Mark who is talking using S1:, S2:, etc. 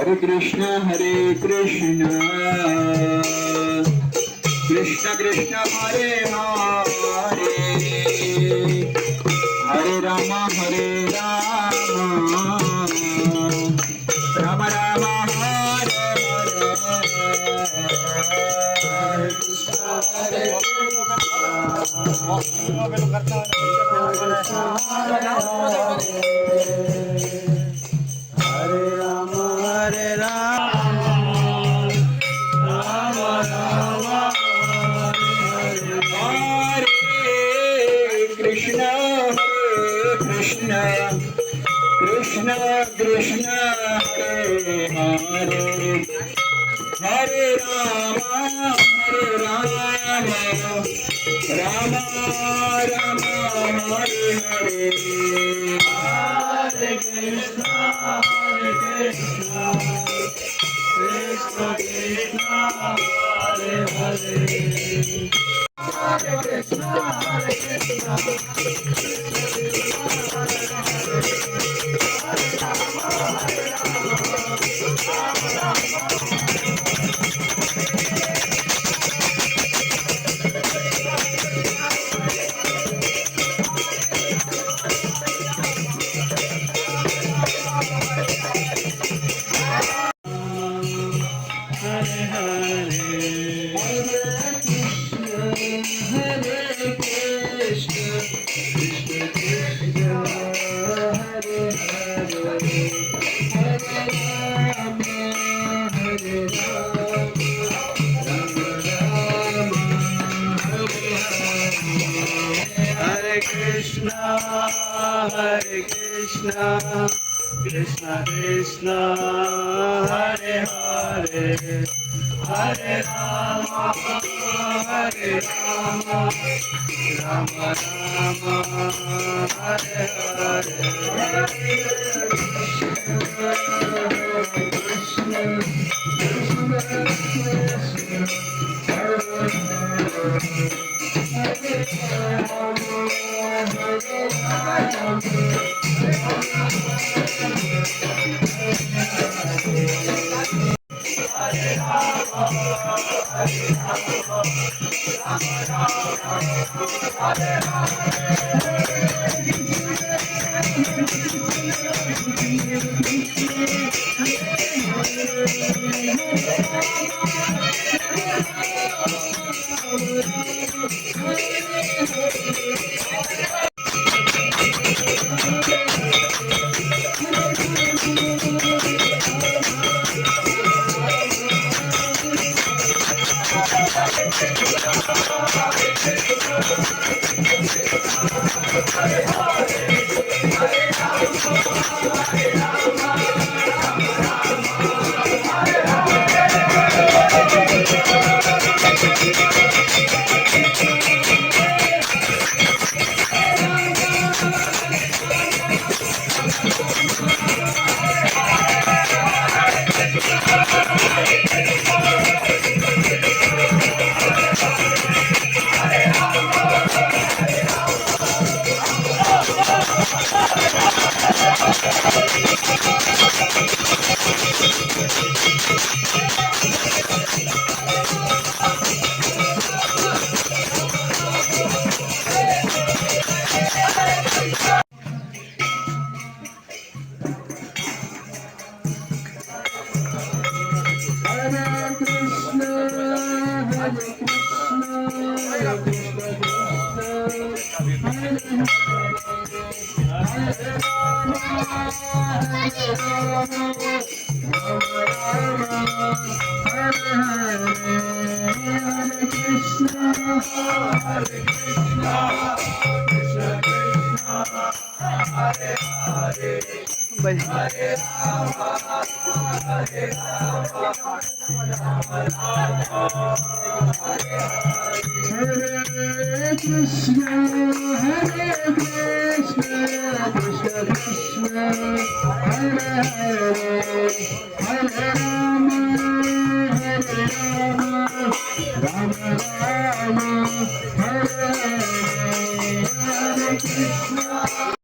S1: Hare Krishna Krishna Krishna Hare Hare Hare Ram Ram Ram Hare Hare
S2: Hare Ram Hare Ram Ram Ram
S1: Hare Krishna Krishna Krishna Hare Hare Hare Ram Ram Ram Hare Hare
S2: Hare Krishna Krishna Krishna Hare Hare Hare Krishna Hare Hare
S1: Hare Krishna Krishna Krishna Hare Hare Hare Ram Ram Hare
S2: Hare Krishna Krishna Krishna Hare Hare Hare Ram Ram Ram Hare
S1: Hare Krishna, Hare Krishna, Krishna Krishna, Hare Hare, Hare Rama, Rama Rama, Hare Hare, Hare Krishna.